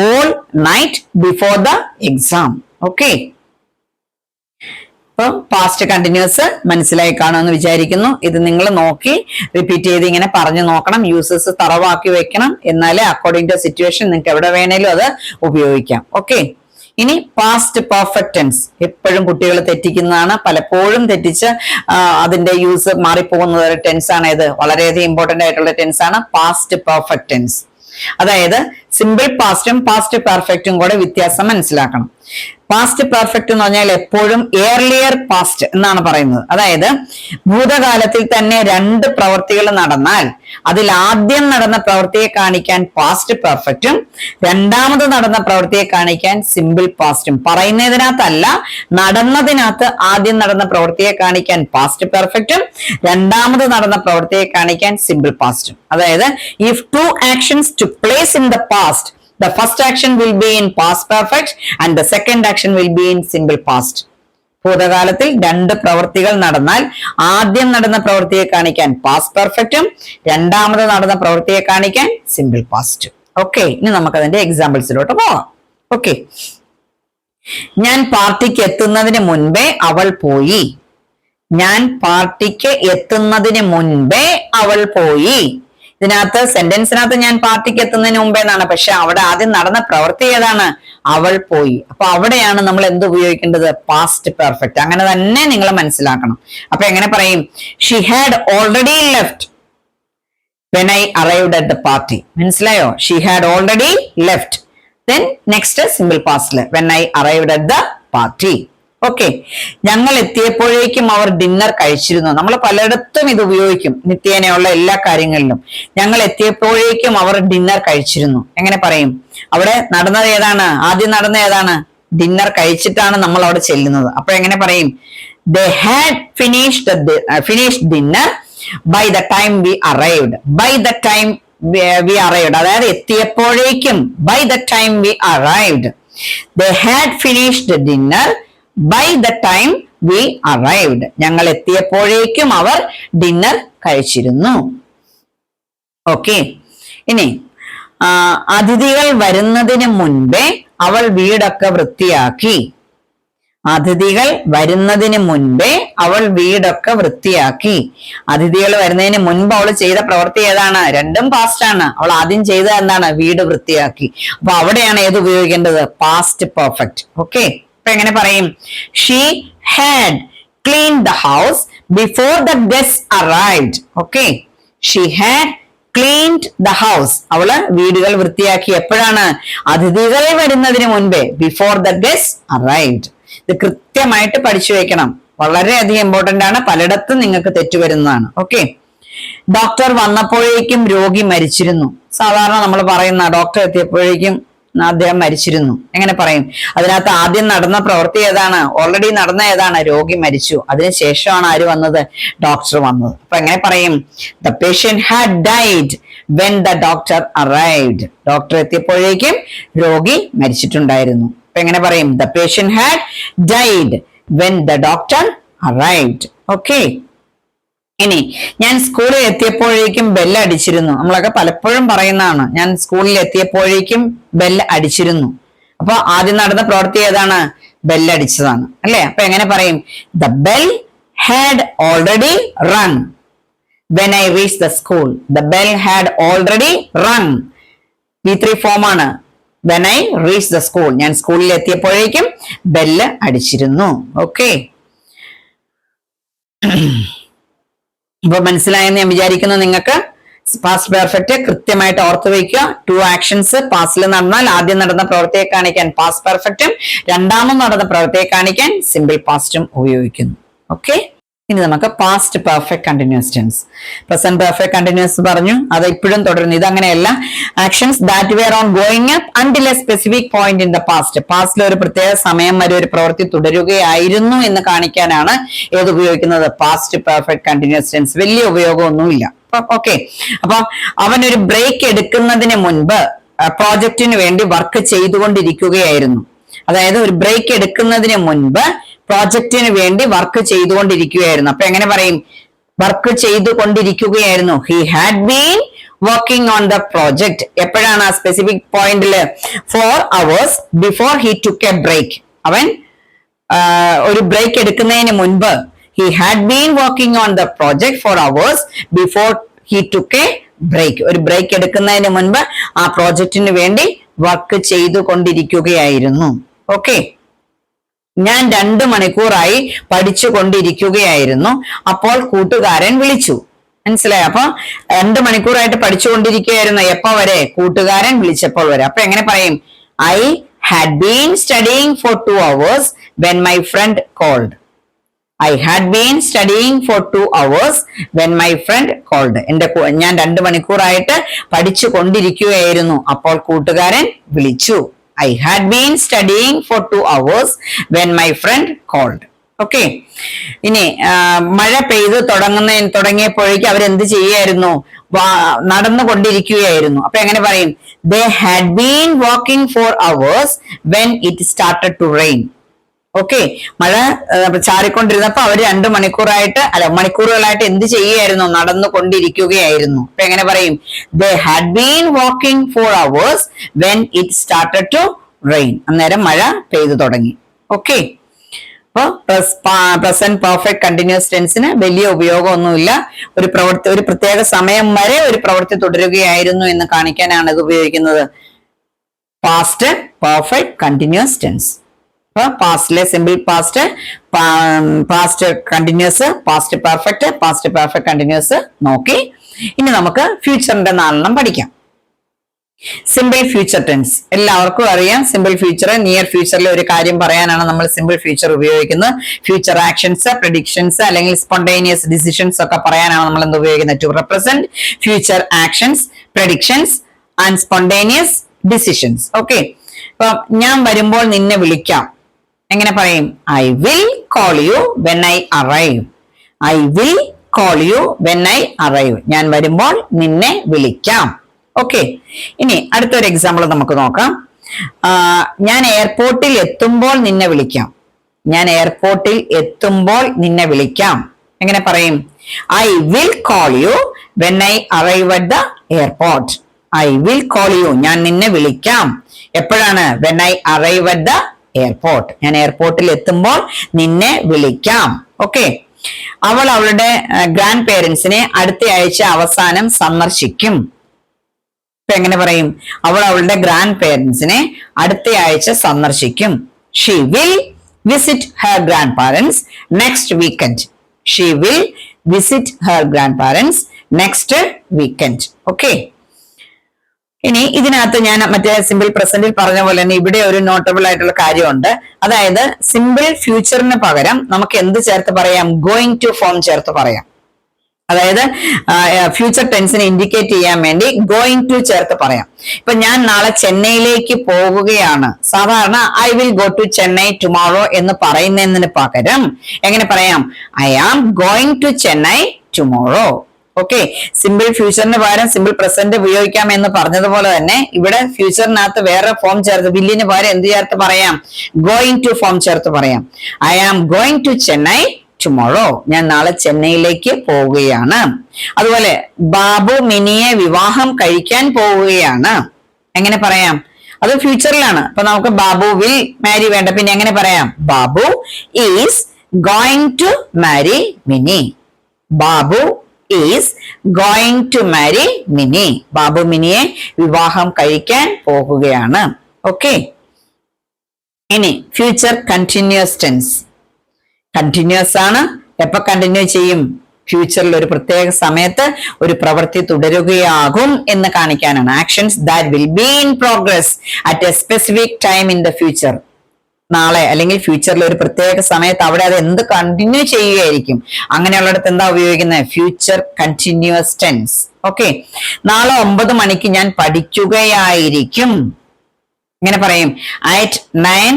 all night before the exam. Okay. അപ്പൊ പാസ്റ്റ് കണ്ടിന്യൂസ് മനസ്സിലായി കാണുമെന്ന് വിചാരിക്കുന്നു. ഇത് നിങ്ങൾ നോക്കി റിപ്പീറ്റ് ചെയ്ത് ഇങ്ങനെ പറഞ്ഞു നോക്കണം. യൂസസ് തറവാക്കി വെക്കണം. എന്നാലേ അക്കോർഡിംഗ് ടു സിറ്റുവേഷൻ നിങ്ങൾക്ക് എവിടെ വേണേലും അത് ഉപയോഗിക്കാം. ഓക്കെ. ഇനി പാസ്റ്റ് പെർഫെക്റ്റ് ടെൻസ്. എപ്പോഴും കുട്ടികൾ തെറ്റിക്കുന്നതാണ്. പലപ്പോഴും തെറ്റിച്ച് അതിന്റെ യൂസ് മാറിപ്പോകുന്ന ഒരു ടെൻസ് ആണ് ഇത്. വളരെയധികം ഇമ്പോർട്ടന്റ് ആയിട്ടുള്ള ടെൻസ് ആണ് പാസ്റ്റ് പെർഫെക്റ്റ് ടെൻസ്. അതായത് സിമ്പിൾ പാസ്റ്റും പാസ്റ്റ് പെർഫെക്റ്റും കൂടെ വ്യത്യാസം മനസ്സിലാക്കണം. പാസ്റ്റ് പെർഫെക്റ്റ് എന്ന് പറഞ്ഞാൽ എപ്പോഴും ഏർലിയർ പാസ്റ്റ് എന്നാണ് പറയുന്നത്. അതായത് ഭൂതകാലത്തിൽ തന്നെ 2 പ്രവൃത്തികൾ നടന്നാൽ അതിൽ ആദ്യം നടന്ന പ്രവൃത്തിയെ കാണിക്കാൻ പാസ്റ്റ് പെർഫെക്റ്റും രണ്ടാമത് നടന്ന പ്രവൃത്തിയെ കാണിക്കാൻ സിമ്പിൾ പാസ്റ്റും. പറയുന്നതിനകത്തല്ല, നടന്നതിനകത്ത് ആദ്യം നടന്ന പ്രവൃത്തിയെ കാണിക്കാൻ പാസ്റ്റ് പെർഫെക്റ്റും രണ്ടാമത് നടന്ന പ്രവൃത്തിയെ കാണിക്കാൻ സിമ്പിൾ പാസ്റ്റും. അതായത് if 2 actions took place in the past The first action will be in past perfect and the second action will be in simple past. ഭൂതകാലത്തിൽ രണ്ട് പ്രവൃത്തികൾ നടന്നാൽ ആദ്യം നടന്ന പ്രവൃത്തിയെ കാണിക്കാൻ പാസ്റ്റ് പെർഫെക്റ്റും രണ്ടാമത് നടന്ന പ്രവൃത്തിയെ കാണിക്കാൻ സിമ്പിൾ പാസ്റ്റ്. ഓക്കെ, ഇനി നമുക്ക് അതിന്റെ എക്സാമ്പിൾസിലോട്ട് പോവാം. ഓക്കെ, ഞാൻ പാർട്ടിക്ക് എത്തുന്നതിന് മുൻപേ അവൾ പോയി. ഞാൻ പാർട്ടിക്ക് എത്തുന്നതിന് മുൻപേ അവൾ പോയി. ഇതിനകത്ത് സെന്റൻസിനകത്ത് ഞാൻ പാർട്ടിക്ക് എത്തുന്നതിന് മുമ്പേ എന്നാണ്, പക്ഷെ അവിടെ ആദ്യം നടന്ന പ്രവൃത്തി ഏതാണ്? അവൾ പോയി. അപ്പൊ അവിടെയാണ് നമ്മൾ എന്ത് ഉപയോഗിക്കേണ്ടത്? Past perfect. അങ്ങനെ തന്നെ നിങ്ങൾ മനസ്സിലാക്കണം. അപ്പൊ എങ്ങനെ പറയും? She had already left when I arrived at the party. മനസ്സിലായോ? She had already left. then next simple past when I arrived at the party. Okay, ഞങ്ങൾ എത്തിയപ്പോഴേക്കും അവർ ഡിന്നർ കഴിച്ചിരുന്നു. നമ്മൾ പലയിടത്തും ഇത് ഉപയോഗിക്കും നിത്യേനയുള്ള എല്ലാ കാര്യങ്ങളിലും. ഞങ്ങൾ എത്തിയപ്പോഴേക്കും അവർ ഡിന്നർ കഴിച്ചിരുന്നു. എങ്ങനെ പറയും? അവിടെ നടന്നത് ഏതാണ്? ആദ്യം നടന്ന ഏതാണ്? ഡിന്നർ കഴിച്ചിട്ടാണ് നമ്മൾ അവിടെ ചെല്ലുന്നത്. അപ്പൊ എങ്ങനെ പറയും? they had finished dinner by the time we arrived. by the time we arrived, അതായത് എത്തിയപ്പോഴേക്കും by the time we arrived. they had finished dinner by the time we arrived. ഞങ്ങൾ എത്തിയപ്പോഴേക്കും അവർ ഡിന്നർ കഴിച്ചിരുന്നു. ഓക്കെ, ഇനി അതിഥികൾ വരുന്നതിന് മുൻപേ അവൾ വീടൊക്കെ വൃത്തിയാക്കി. അതിഥികൾ വരുന്നതിന് മുൻപേ അവൾ വീടൊക്കെ വൃത്തിയാക്കി. അതിഥികൾ വരുന്നതിന് മുൻപ് അവൾ ചെയ്ത പ്രവൃത്തി ഏതാണ്? രണ്ടും പാസ്റ്റ് ആണ്. അവൾ ആദ്യം ചെയ്ത എന്താണ്? വീട് വൃത്തിയാക്കി. അപ്പൊ അവിടെയാണ് ഏത് ഉപയോഗിക്കേണ്ടത്? Past perfect. ഓക്കെ, അപ്പൊ എങ്ങനെ പറയും? She had cleaned the house before the guest arrived. Okay, she had cleaned the house. അവള് വീടുകൾ വൃത്തിയാക്കി. എപ്പോഴാണ്? അതിഥികൾ വരുന്നതിന് മുൻപേ, ബിഫോർ ദ ഗസ്റ്റ് അറൈവ്ഡ്. ഇത് കൃത്യമായിട്ട് പഠിച്ചു വെക്കണം. വളരെയധികം ഇമ്പോർട്ടന്റ് ആണ്. പലയിടത്തും നിങ്ങൾക്ക് തെറ്റുവരുന്നതാണ്. ഓക്കെ, ഡോക്ടർ വന്നപ്പോഴേക്കും രോഗി മരിച്ചിരുന്നു. സാധാരണ നമ്മൾ പറയുന്ന ഡോക്ടർ എത്തിയപ്പോഴേക്കും അദ്ദേഹം മരിച്ചിരുന്നു. എങ്ങനെ പറയും? അതിനകത്ത് ആദ്യം നടന്ന പ്രവൃത്തി ഏതാണ്? ഓൾറെഡി നടന്ന ഏതാണ്? രോഗി മരിച്ചു. അതിനുശേഷമാണ് ആര് വന്നത്? ഡോക്ടർ വന്നത്. അപ്പൊ എങ്ങനെ പറയും? The patient had died when the doctor arrived. Doctor എത്തിയപ്പോഴേക്കും രോഗി മരിച്ചിട്ടുണ്ടായിരുന്നു. അപ്പൊ എങ്ങനെ പറയും? The patient had died when the doctor arrived. Okay, ഇനി ഞാൻ സ്കൂളിൽ എത്തിയപ്പോഴേക്കും ബെല്ല് അടിച്ചിരുന്നു. നമ്മളൊക്കെ പലപ്പോഴും പറയുന്നതാണ്, ഞാൻ സ്കൂളിൽ എത്തിയപ്പോഴേക്കും ബെല്ല് അടിച്ചിരുന്നു. അപ്പൊ ആദ്യം നടന്ന പ്രവൃത്തി ഏതാണ്? ബെല്ലടിച്ചതാണ് അല്ലെ? അപ്പൊ എങ്ങനെ പറയും? The bell had already run when I reached the school. The bell had already rung. V3 form ആണ്. when I reached the school. ഞാൻ സ്കൂളിൽ എത്തിയപ്പോഴേക്കും ബെല്ല് അടിച്ചിരുന്നു. ഓക്കെ, അപ്പൊ മനസ്സിലായെന്ന് ഞാൻ വിചാരിക്കുന്നു നിങ്ങൾക്ക്. പാസ്റ്റ് പെർഫെക്റ്റ് കൃത്യമായിട്ട് ഓർത്ത് വയ്ക്കുക. 2 ആക്ഷൻസ് പാസ്റ്റിൽ നടന്നാൽ ആദ്യം നടന്ന പ്രവൃത്തിയെ കാണിക്കാൻ പാസ്റ്റ് പെർഫെക്റ്റും രണ്ടാമത് നടന്ന പ്രവൃത്തിയെ കാണിക്കാൻ സിമ്പിൾ പാസ്റ്റും ഉപയോഗിക്കുന്നു. ഓക്കെ, ഇനി നമുക്ക് past perfect continuous tense. Present perfect continuous പറഞ്ഞു, അത് ഇപ്പോഴും തുടരുന്നു. ഇത് അങ്ങനെയല്ല. Actions that were on going up until a specific point in the past. പാസ്റ്റിൽ ഒരു പ്രത്യേക സമയം വരെ ഒരു പ്രവൃത്തി തുടരുകയായിരുന്നു എന്ന് കാണിക്കാനാണ് ഏത് ഉപയോഗിക്കുന്നത്? Past perfect continuous tense. വലിയ ഉപയോഗമൊന്നുമില്ല. ഓക്കെ, അപ്പൊ അവനൊരു ബ്രേക്ക് എടുക്കുന്നതിന് മുൻപ് പ്രോജക്റ്റിന് വേണ്ടി വർക്ക് ചെയ്തുകൊണ്ടിരിക്കുകയായിരുന്നു. അതായത് ഒരു ബ്രേക്ക് എടുക്കുന്നതിന് മുൻപ് പ്രോജക്റ്റിന് വേണ്ടി വർക്ക് ചെയ്തുകൊണ്ടിരിക്കുകയായിരുന്നു. അപ്പൊ എങ്ങനെ പറയും? വർക്ക് ചെയ്തുകൊണ്ടിരിക്കുകയായിരുന്നു. He had been working on the project. എപ്പോഴാണ്? ആ സ്പെസിഫിക് പോയിന്റില് 4 hours before he took a break. അവൻ ഒരു ബ്രേക്ക് എടുക്കുന്നതിന് മുൻപ് he had been working on the project 4 hours before he took a break. ഒരു ബ്രേക്ക് എടുക്കുന്നതിന് മുൻപ് ആ പ്രോജക്റ്റിന് വേണ്ടി വർക്ക് ചെയ്തുകൊണ്ടിരിക്കുകയായിരുന്നു. ഓക്കെ, ഞാൻ 2 മണിക്കൂറായി പഠിച്ചു കൊണ്ടിരിക്കുകയായിരുന്നു. അപ്പോൾ കൂട്ടുകാരൻ വിളിച്ചു. മനസ്സിലായോ? അപ്പൊ 2 മണിക്കൂറായിട്ട് പഠിച്ചുകൊണ്ടിരിക്കുകയായിരുന്നു. എപ്പോ വരെ? കൂട്ടുകാരൻ വിളിച്ചപ്പോൾ വരെ. അപ്പൊ എങ്ങനെ പറയും? I had been studying for 2 hours when my friend called. I had been studying for 2 hours when my friend called. ഞാൻ 2 മണിക്കൂറായിട്ട് പഠിച്ചു കൊണ്ടിരിക്കുകയായിരുന്നു. അപ്പോൾ കൂട്ടുകാരൻ വിളിച്ചു. I had been studying for 2 hours when my friend called. Okay, ഇനി മഴ പെയ്ത് തുടങ്ങിയപ്പോഴേക്കും അവരെന്ത് ചെയ്യായിരുന്നു? നടന്നുകൊണ്ടിരിക്കുകയായിരുന്നു. അപ്പൊ എങ്ങനെ പറയും? They had been walking for hours when it started to rain. Okay, മഴ ചാറിക്കൊണ്ടിരുന്നപ്പോ അവർ 2 മണിക്കൂറുകളായിട്ട് എന്ത് ചെയ്യുകയായിരുന്നു? നടന്നുകൊണ്ടിരിക്കുകയായിരുന്നു. അപ്പൊ എങ്ങനെ പറയും? They had been walking for hours when it started to rain. അന്നേരം മഴ പെയ്തു തുടങ്ങി. ഓക്കെ, അപ്പൊ പ്രസന്റ് പെർഫെക്റ്റ് കണ്ടിന്യൂസ് ടെൻസിന് വലിയ ഉപയോഗമൊന്നുമില്ല. ഒരു പ്രത്യേക സമയം വരെ ഒരു പ്രവൃത്തി തുടരുകയായിരുന്നു എന്ന് കാണിക്കാനാണ് ഇത് ഉപയോഗിക്കുന്നത്. Past perfect continuous tense. അപ്പൊ പാസ്റ്റിലെ simple past, past continuous, past perfect continuous നോക്കി. ഇനി നമുക്ക് ഫ്യൂച്ചറിന്റെ 4 പഠിക്കാം. സിമ്പിൾ ഫ്യൂച്ചർ ടെൻസ് എല്ലാവർക്കും അറിയാം. സിമ്പിൾ ഫ്യൂച്ചർ നിയർ ഫ്യൂച്ചറിലെ ഒരു കാര്യം പറയാനാണ് നമ്മൾ സിമ്പിൾ ഫ്യൂച്ചർ ഉപയോഗിക്കുന്നത്. ഫ്യൂച്ചർ ആക്ഷൻസ്, പ്രെഡിക്ഷൻസ് അല്ലെങ്കിൽ സ്പോണ്ടേനിയസ് ഡിസിഷൻസ് ഒക്കെ പറയാനാണ് നമ്മൾ എന്ത് ഉപയോഗിക്കുന്നത്? To represent future actions, predictions and spontaneous decisions. Okay, അപ്പൊ ഞാൻ വരുമ്പോൾ നിന്നെ വിളിക്കാം. എങ്ങനെ പറയും? I will call you when I arrive. I will call you when I arrive. ഞാൻ വരുമ്പോൾ നിന്നെ വിളിക്കാം. ഓക്കെ, ഇനി അടുത്തൊരു എക്സാമ്പിൾ നമുക്ക് നോക്കാം. ഞാൻ എയർപോർട്ടിൽ എത്തുമ്പോൾ നിന്നെ വിളിക്കാം. ഞാൻ എയർപോർട്ടിൽ എത്തുമ്പോൾ നിന്നെ വിളിക്കാം. എങ്ങനെ പറയും? I will call you when I arrive at the airport. I will call U, ഞാൻ നിന്നെ വിളിക്കാം. എപ്പോഴാണ്? When I arrive at the airport. ഞാൻ എയർപോർട്ടിൽ എത്തുമ്പോൾ നിന്നെ വിളിക്കാം. ഓക്കെ, അവൾ അവളുടെ ഗ്രാൻഡ് പേരൻസിനെ അടുത്ത ആഴ്ച അവസാനം സന്ദർശിക്കും. ഇപ്പൊ എങ്ങനെ പറയും? അവൾ അവളുടെ ഗ്രാൻഡ് പേരൻസിനെ അടുത്ത ആഴ്ച സന്ദർശിക്കും. She will visit her grand parents next weekend. She will visit her grand parents next weekend. Okay, ഇനി ഇതിനകത്ത് ഞാൻ മറ്റേ സിമ്പിൾ പ്രസന്റിൽ പറഞ്ഞ പോലെ തന്നെ ഇവിടെ ഒരു നോട്ടബിൾ ആയിട്ടുള്ള കാര്യമുണ്ട്. അതായത് സിമ്പിൾ ഫ്യൂച്ചറിന് പകരം നമുക്ക് എന്ത് ചേർത്ത് പറയാം? ഗോയിങ് ടു ഫോം ചേർത്ത് പറയാം. അതായത് ഫ്യൂച്ചർ ടെൻസിനെ ഇൻഡിക്കേറ്റ് ചെയ്യാൻ വേണ്ടി ഗോയിങ് ടു ചേർത്ത് പറയാം. ഇപ്പൊ ഞാൻ നാളെ ചെന്നൈയിലേക്ക് പോകുകയാണ്. സാധാരണ I will go to Chennai tomorrow എന്ന് പറയുന്നതിന് പകരം എങ്ങനെ പറയാം? I am going to Chennai tomorrow. Okay, simple ഫ്യൂച്ചറിന് പകരം സിമ്പിൾ പ്രസന്റ് ഉപയോഗിക്കാം എന്ന് പറഞ്ഞതുപോലെ തന്നെ ഇവിടെ ഫ്യൂച്ചറിനകത്ത് വേറെ ഫോം ചേർത്ത് വില്ലിന് പകരം എന്ത് ചേർത്ത് പറയാം? ഗോയിങ് ടു ഫോം ചേർത്ത് പറയാം. I am going to Chennai tomorrow. ഞാൻ നാളെ ചെന്നൈയിലേക്ക് പോവുകയാണ്. അതുപോലെ ബാബു മിനിയെ വിവാഹം കഴിക്കാൻ പോവുകയാണ്. എങ്ങനെ പറയാം? അത് ഫ്യൂച്ചറിലാണ്. അപ്പൊ നമുക്ക് ബാബു വിൽ മാരി വേണ്ട, പിന്നെ എങ്ങനെ പറയാം? Babu is going to marry Mini. Babu is going to marry Mini. Babu മിനിയെ വിവാഹം കഴിക്കാൻ പോകുകയാണ്. ഓക്കെ, ഇനി ഫ്യൂച്ചർ കണ്ടിന്യൂസ് ടെൻസ്. കണ്ടിന്യൂസ് ആണ്. എപ്പോ കണ്ടിന്യൂ ചെയ്യും? ഫ്യൂച്ചറിൽ ഒരു പ്രത്യേക സമയത്ത് ഒരു പ്രവൃത്തി തുടരുകയാകും എന്ന് കാണിക്കാനാണ്. Actions that will be in progress at a specific time in the future. നാളെ അല്ലെങ്കിൽ ഫ്യൂച്ചറിൽ ഒരു പ്രത്യേക സമയത്ത് അവിടെ അത് എന്ത് കണ്ടിന്യൂ ചെയ്യുകയായിരിക്കും. അങ്ങനെയുള്ളിടത്ത് എന്താ ഉപയോഗിക്കുന്നത്? Future continuous tense. ഓക്കെ, നാളെ 9 മണിക്ക് ഞാൻ പഠിക്കുകയായിരിക്കും. ഇങ്ങനെ പറയും? at 9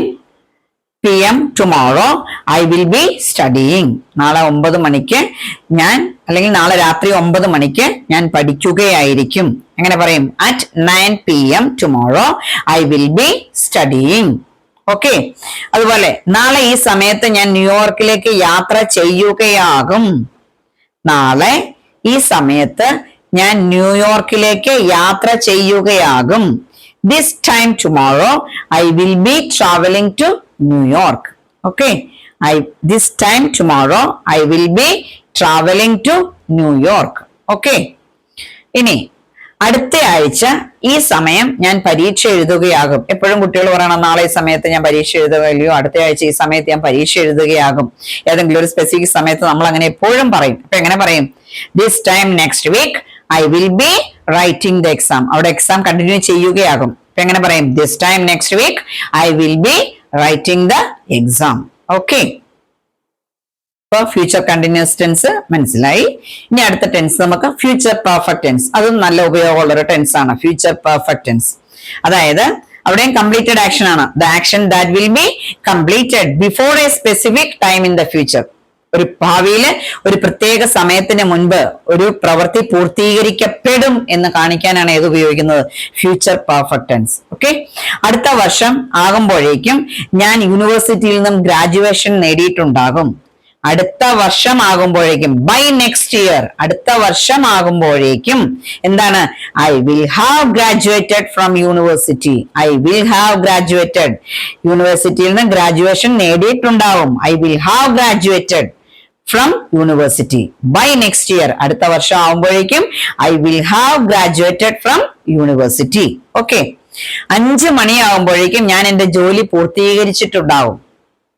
PM tomorrow I will be studying. നാളെ 9 മണിക്ക് ഞാൻ, അല്ലെങ്കിൽ നാളെ രാത്രി 9 മണിക്ക് ഞാൻ പഠിക്കുകയായിരിക്കും. എങ്ങനെ പറയും? at 9 PM tomorrow I will be studying. Okay, അതുപോലെ നാളെ ഈ സമയത്ത് ഞാൻ ന്യൂയോർക്കിലേക്ക് യാത്ര ചെയ്യുകയാകും. നാളെ ഈ സമയത്ത് ഞാൻ ന്യൂയോർക്കിലേക്ക് യാത്ര ചെയ്യുകയാകും. This time tomorrow I will be traveling to New York. Okay, this time tomorrow I will be traveling to New York. Okay, ഇനി അടുത്ത ആഴ്ച ഈ സമയം ഞാൻ പരീക്ഷ എഴുതുകയാകും. എപ്പോഴും കുട്ടികൾ പറയണം നാളെ ഈ സമയത്ത് ഞാൻ പരീക്ഷ എഴുതുകയോ അടുത്ത ആഴ്ച ഈ സമയത്ത് ഞാൻ പരീക്ഷ എഴുതുകയാകും. ഏതെങ്കിലും ഒരു സ്പെസിഫിക് സമയത്ത് നമ്മൾ അങ്ങനെ എപ്പോഴും പറയും. അപ്പൊ എങ്ങനെ പറയും? This time next week I will be writing the exam. അവിടെ എക്സാം കണ്ടിന്യൂ ചെയ്യുകയാകും. അപ്പൊ എങ്ങനെ പറയും? This time next week I will be writing the exam. Okay, ഇപ്പൊ ഫ്യൂച്ചർ കണ്ടിന്യൂസ് ടെൻസ് മനസ്സിലായി. ഇനി അടുത്ത ടെൻസ് നമുക്ക് ഫ്യൂച്ചർ പെർഫെക്റ്റ് ടെൻസ്. അതും നല്ല ഉപയോഗമുള്ള ഒരു ടെൻസ് ആണ് ഫ്യൂച്ചർ പെർഫെക്റ്റ് ടെൻസ്. അതായത് അവിടെയും കംപ്ലീറ്റഡ് ആക്ഷൻ ആണ്. The action that will be completed before a specific time in the future. ഒരു ഭാവിയിലെ ഒരു പ്രത്യേക സമയത്തിന് മുൻപ് ഒരു പ്രവൃത്തി പൂർത്തീകരിക്കപ്പെടും എന്ന് കാണിക്കാനാണ് ഏത് ഉപയോഗിക്കുന്നത്? Future perfect tense. ഓക്കെ, അടുത്ത വർഷം ആകുമ്പോഴേക്കും ഞാൻ യൂണിവേഴ്സിറ്റിയിൽ നിന്നും ഗ്രാജുവേഷൻ നേടിയിട്ടുണ്ടാകും. അടുത്ത വർഷം ആകുമ്പോഴേക്കും, ബൈ നെക്സ്റ്റ് ഇയർ, അടുത്ത വർഷം ആകുമ്പോഴേക്കും എന്താണ്? I will have graduated from university. I will have graduated, യൂണിവേഴ്സിറ്റിയിൽ നിന്ന് ഗ്രാജുവേഷൻ നേടിയിട്ടുണ്ടാവും. I will have graduated from university by next year, അടുത്ത വർഷം ആകുമ്പോഴേക്കും I will have graduated from university. Okay, 5 മണിയാകുമ്പോഴേക്കും ഞാൻ എന്റെ ജോലി പൂർത്തീകരിച്ചിട്ടുണ്ടാവും.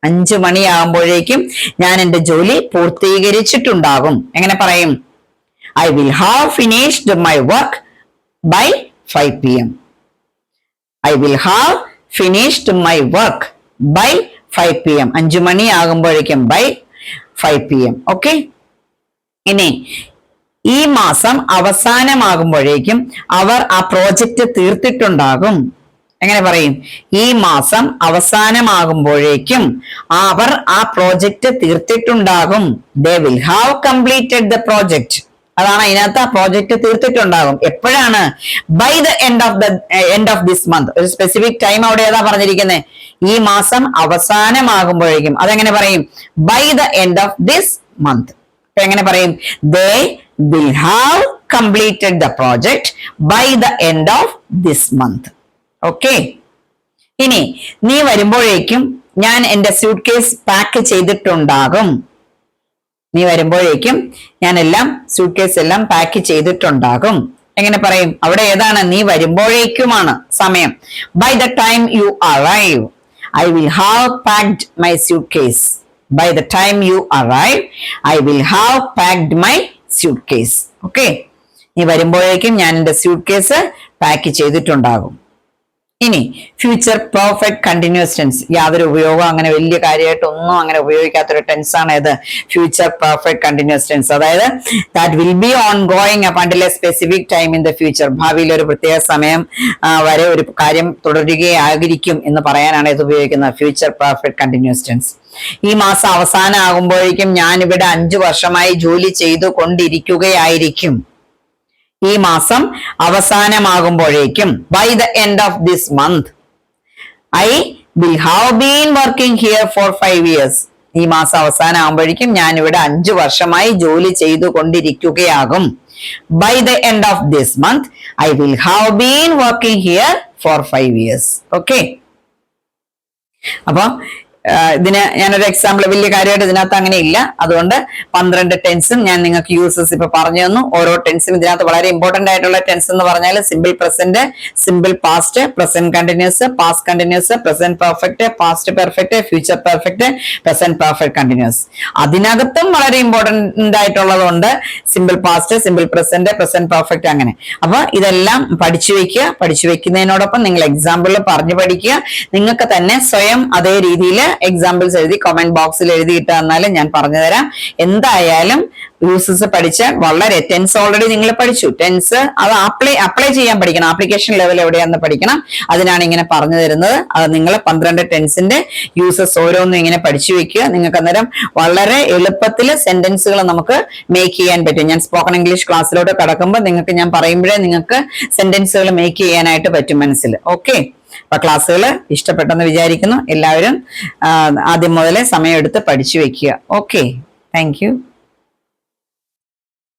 5 മണിയാകുമ്പോഴേക്കും ഞാൻ എന്റെ ജോലി പൂർത്തീകരിച്ചിട്ടുണ്ടാകും. എങ്ങനെ പറയും? I will have finished my work by 5 PM. I will have finished my work by 5 PM. 5 മണിയാകുമ്പോഴേക്കും ബൈ 5 PM. ഓക്കെ, ഇനി ഈ മാസം അവസാനമാകുമ്പോഴേക്കും അവർ ആ പ്രോജക്റ്റ് തീർത്തിട്ടുണ്ടാകും. എങ്ങനെ പറയും? ഈ മാസം അവസാനമാകുമ്പോഴേക്കും അവർ ആ പ്രോജക്റ്റ് തീർത്തിട്ടുണ്ടാകും. They will have completed the project. അതാണ് അതിനകത്ത്, ആ പ്രോജക്റ്റ് തീർത്തിട്ടുണ്ടാകും. എപ്പോഴാണ്? By the end of this month. ഒരു സ്പെസിഫിക് ടൈം അവിടെ ഏതാ പറഞ്ഞിരിക്കുന്നത്? ഈ മാസം അവസാനമാകുമ്പോഴേക്കും. അതെങ്ങനെ പറയും? By the end of this month. അപ്പൊ എങ്ങനെ പറയും? They will have completed the project by the end of this month. Okay, ഇനി നീ വരുമ്പോഴേക്കും ഞാൻ എന്റെ സ്യൂട്ട് കേസ് പാക്ക് ചെയ്തിട്ടുണ്ടാകും. നീ വരുമ്പോഴേക്കും ഞാൻ എല്ലാം സ്യൂട്ട് കേസ് എല്ലാം പാക്ക് ചെയ്തിട്ടുണ്ടാകും. എങ്ങനെ പറയും? അവിടെ ഏതാണ്? നീ വരുമ്പോഴേക്കുമാണ് സമയം. By the time you arrive I will have packed my suitcase. By the time you arrive I will have packed my suitcase. Okay, നീ വരുമ്പോഴേക്കും ഞാൻ എന്റെ സ്യൂട്ട് കേസ് പാക്ക് ചെയ്തിട്ടുണ്ടാകും. ഇനി ഫ്യൂച്ചർ പെർഫെക്റ്റ് കണ്ടിന്യൂസ് ടെൻസ്. യാതൊരു ഉപയോഗം അങ്ങനെ വലിയ കാര്യമായിട്ടൊന്നും അങ്ങനെ ഉപയോഗിക്കാത്തൊരു ടെൻസ് ആണ് ഇത് ഫ്യൂച്ചർ പെർഫെക്റ്റ് കണ്ടിന്യൂസ് ടെൻസ്. അതായത് that will B on going up until a specific time in the future. ഭാവിയിൽ ഒരു പ്രത്യേക സമയം വരെ ഒരു കാര്യം തുടരുകയായിരിക്കും എന്ന് പറയാനാണ് ഇത് ഉപയോഗിക്കുന്നത്, ഫ്യൂച്ചർ പെർഫെക്റ്റ് കണ്ടിന്യൂസ് ടെൻസ്. ഈ മാസം അവസാനം ആകുമ്പോഴേക്കും ഞാൻ ഇവിടെ 5 വർഷമായി ജോലി ചെയ്തു കൊണ്ടിരിക്കുകയായിരിക്കും. ഈ മാസം അവസാനമാകുമ്പോഴേക്കും by the end of this month I will have been working here for 5 years. ഈ മാസം അവസാനം ആകുമ്പോഴേക്കും ഞാൻ ഇവിടെ 5 വർഷമായി ജോലി ചെയ്തു കൊണ്ടിരിക്കുകയാകും. By the end of this month I will have been working here for 5 years. Okay, അപ്പൊ ഇതിന് ഞാനൊരു എക്സാമ്പിൾ, വലിയ കാര്യമായിട്ട് ഇതിനകത്ത് അങ്ങനെ ഇല്ല. അതുകൊണ്ട് 12 ടെൻസും ഞാൻ നിങ്ങൾക്ക് യൂസസ് ഇപ്പൊ പറഞ്ഞു തന്നു. ഓരോ ടെൻസും ഇതിനകത്ത് വളരെ ഇമ്പോർട്ടന്റ് ആയിട്ടുള്ള ടെൻസ് എന്ന് പറഞ്ഞാൽ simple present, simple past, present continuous, past continuous, present perfect, past perfect, future perfect, present perfect continuous. അതിനകത്തും വളരെ ഇമ്പോർട്ടന്റ് ആയിട്ടുള്ളതുണ്ട് simple past, simple present, present perfect, അങ്ങനെ. അപ്പൊ ഇതെല്ലാം പഠിച്ചു വെക്കുക. പഠിച്ചു വെക്കുന്നതിനോടൊപ്പം നിങ്ങൾ എക്സാമ്പിൾ പറഞ്ഞു പഠിക്കുക. നിങ്ങൾക്ക് തന്നെ സ്വയം അതേ രീതിയിൽ എക്സാമ്പിൾസ് എഴുതി കമന്റ് ബോക്സിൽ എഴുതിയിട്ട് തന്നാലും ഞാൻ പറഞ്ഞു തരാം. എന്തായാലും യൂസസ് പഠിച്ചാൽ വളരെ, ടെൻസ് ഓൾറെഡി നിങ്ങൾ പഠിച്ചു. ടെൻസ് അത് അപ്ലൈ ചെയ്യാൻ പഠിക്കണം. ആപ്ലിക്കേഷൻ ലെവൽ എവിടെയാണെന്ന് പഠിക്കണം. അതിനാണ് ഇങ്ങനെ പറഞ്ഞു തരുന്നത്. അത് നിങ്ങൾ 12 ടെൻസിന്റെ യൂസസ് ഓരോന്നും ഇങ്ങനെ പഠിച്ചു വെക്കുക. നിങ്ങൾക്ക് അന്നേരം വളരെ എളുപ്പത്തിൽ സെന്റൻസുകൾ നമുക്ക് മേക്ക് ചെയ്യാൻ പറ്റും. ഞാൻ സ്പോക്കൺ ഇംഗ്ലീഷ് ക്ലാസ്സിലോട്ട് കടക്കുമ്പോൾ നിങ്ങൾക്ക് ഞാൻ പറയുമ്പോഴേ നിങ്ങൾക്ക് സെന്റൻസുകൾ മേക്ക് ചെയ്യാനായിട്ട് പറ്റും മനസ്സിൽ. ഓക്കെ, അപ്പൊ ക്ലാസ്സുകൾ ഇഷ്ടപ്പെട്ടെന്ന് വിചാരിക്കുന്നു. എല്ലാവരും ആദ്യം മുതലേ സമയമെടുത്ത് പഠിച്ചു വെക്കുക. Okay, thank you.